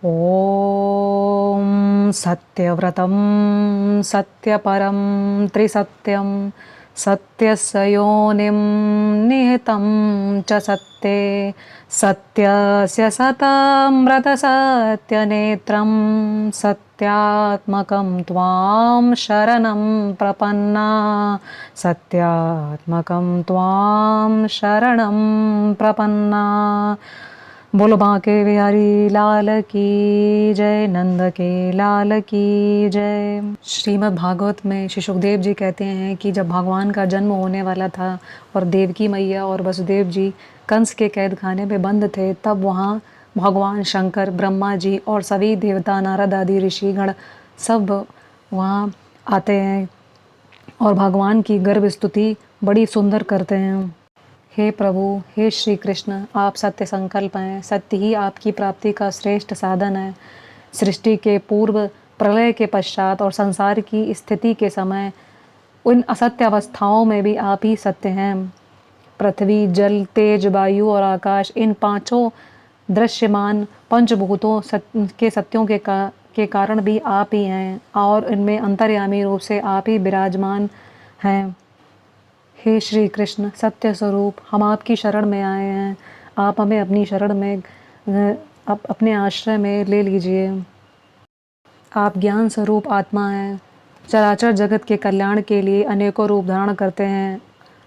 ॐ सत्यव्रतं सत्यपरं त्रिसत्यं सत्यस्य योनिं निहितं च सत्ये सत्यस्य सतामृतसत्यनेत्रं सत्यात्मकं त्वां शरणं प्रपन्ना सत्यात्मकं त्वां शरणं प्रपन्ना। बोलो बांके बिहारी लाल की जय, नंद के लाल की जय। श्रीमद् भागवत में श्री सुखदेव जी कहते हैं कि जब भगवान का जन्म होने वाला था और देवकी मैया और वसुदेव जी कंस के कैद खाने में बंद थे, तब वहाँ भगवान शंकर, ब्रह्मा जी और सभी देवता, नारद आदि ऋषिगण सब वहाँ आते हैं और भगवान की गर्भ स्तुति बड़ी सुंदर करते हैं। हे प्रभु, हे श्री कृष्ण, आप सत्य संकल्प हैं। सत्य ही आपकी प्राप्ति का श्रेष्ठ साधन है। सृष्टि के पूर्व, प्रलय के पश्चात और संसार की स्थिति के समय उन असत्य अवस्थाओं में भी आप ही सत्य हैं। पृथ्वी, जल, तेज, वायु और आकाश, इन पांचों दृश्यमान पंचभूतों के सत्यों के कारण भी आप ही हैं और इनमें अंतर्यामी रूप से आप ही विराजमान हैं। हे श्री कृष्ण सत्य स्वरूप, हम आपकी शरण में आए हैं। आप हमें अपनी शरण में अपने आश्रय में ले लीजिए। आप ज्ञान स्वरूप आत्मा हैं। चराचर जगत के कल्याण के लिए अनेकों रूप धारण करते हैं।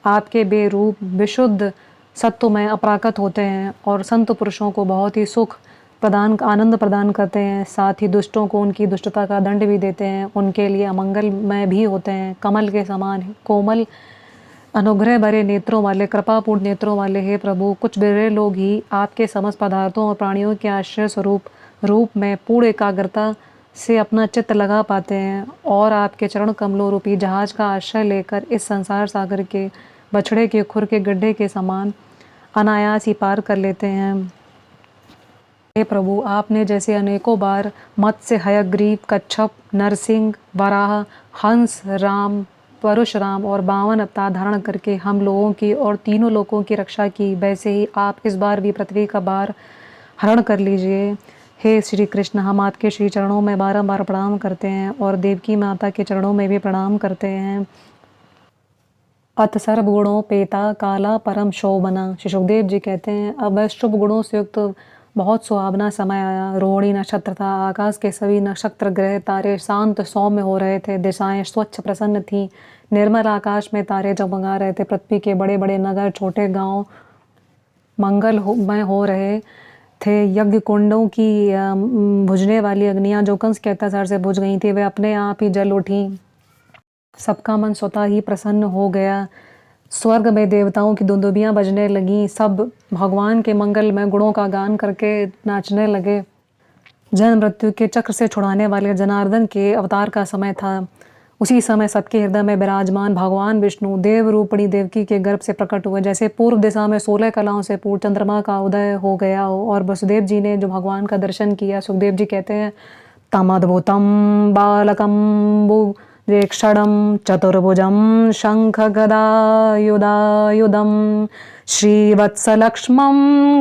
आपके बेरूप विशुद्ध सत्वमय अपराकृत होते हैं और संत पुरुषों को बहुत ही सुख प्रदान, आनंद प्रदान करते हैं। साथ ही दुष्टों को उनकी दुष्टता का दंड भी देते हैं। उनके लिए अमंगलमय भी होते हैं। कमल के समान कोमल अनुग्रह भरे नेत्रों वाले, कृपापूर्ण नेत्रों वाले हे प्रभु, कुछ बिरले लोग ही आपके समस्त पदार्थों और प्राणियों के आश्रय स्वरूप रूप में पूर्ण एकाग्रता से अपना चित्त लगा पाते हैं और आपके चरण कमलों रूपी जहाज का आश्रय लेकर इस संसार सागर के बछड़े के खुर के गड्ढे के समान अनायास ही पार कर लेते हैं। हे प्रभु, आपने जैसे अनेकों बार मत्स्य, हयग्रीव, कच्छप, नरसिंह, वराह, हंस, राम, परशुराम और 52 अवतार धारण करके हम लोगों की और तीनों लोकों की रक्षा की, वैसे ही आप इस बार भी पृथ्वी का भार हरण कर लीजिए। हे श्री कृष्ण, हम आपके श्री चरणों में बारंबार प्रणाम करते हैं और देवकी माता के चरणों में भी प्रणाम करते हैं। अत सर्व गुणों पेता काला परम शोभना। श्री सुखदेव जी कहते हैं, अब शुभ गुणों से युक्त बहुत सुहावना समय आया। रोहिणी नक्षत्र था। आकाश के सभी नक्षत्र, ग्रह, तारे शांत सौम्य हो रहे थे। दिशाएं स्वच्छ प्रसन्न थीं। निर्मल आकाश में तारे जगमगा रहे थे। पृथ्वी के बड़े बड़े नगर, छोटे गांव मंगलमय हो रहे थे। यज्ञ कुंडों की बुझने वाली अग्नियां जो कंस के अत्याचार से बुझ गई थी, वे अपने आप ही जल उठी। सबका मन स्वतः ही प्रसन्न हो गया। स्वर्ग में देवताओं की दुंदुभियां बजने लगीं। सब भगवान के मंगल में गुणों का गान करके नाचने लगे। जन्म मृत्यु के चक्र से छुड़ाने वाले जनार्दन के अवतार का समय था। उसी समय सबके हृदय में विराजमान भगवान विष्णु देव रूपणी देवकी के गर्भ से प्रकट हुए। जैसे पूर्व दिशा में 16 कलाओं से पूर्ण चंद्रमा का उदय हो गया हो। और वसुदेव जी ने जो भगवान का दर्शन किया, सुखदेव जी कहते हैं, तमद्भुतं बालकं क्षणं चतुर्भुजं शङ्खगदायुधायुधं श्रीवत्सलक्ष्मं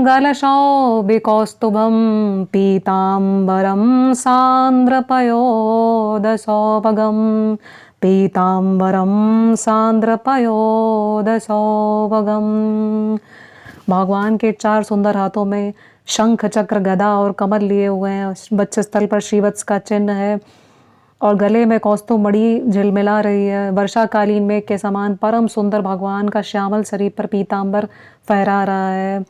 गलशौभिकौस्तुभं पीताम्बरं सान्द्रपयोदसौभगं पीताम्बरं सान्द्रपयोदसौभगं। भगवान के 4 सुंदर हाथों में शंख, चक्र, गदा और कमल लिए हुए हैं। वक्षस्थल पर श्रीवत्स का चिन्ह है और गले में कौस्तुभ मणि झिलमिला रही है। वर्षाकालीन मेघ के समान परम सुंदर भगवान का श्यामल शरीर पर पीतांबर फहरा रहा है।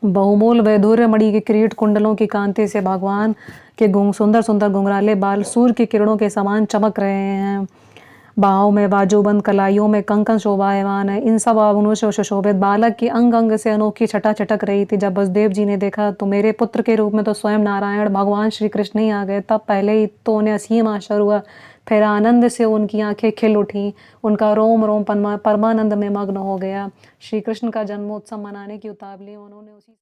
बहुमूल वैदूर्य मणि के किरीट कुंडलों की कांति से भगवान के सुंदर सुंदर घुंघराले बाल सूर्य की किरणों के समान चमक रहे हैं। बाहों में बाजूबंद, कलाइयों में कंकन शोभायमान है। इन सब आभूषणों से सुशोभित बालक की अंग अंग से अनोखी छटा छटक रही थी। जब वसुदेव जी ने देखा तो मेरे पुत्र के रूप में तो स्वयं नारायण भगवान श्री कृष्ण ही आ गए। तब पहले ही तो उन्हें असीम आश्चर्य हुआ, फिर आनंद से उनकी आंखें खिल उठी। उनका रोम रोम परमानंद में मग्न हो गया। श्री कृष्ण का जन्मोत्सव मनाने की उतावली उन्होंने उसी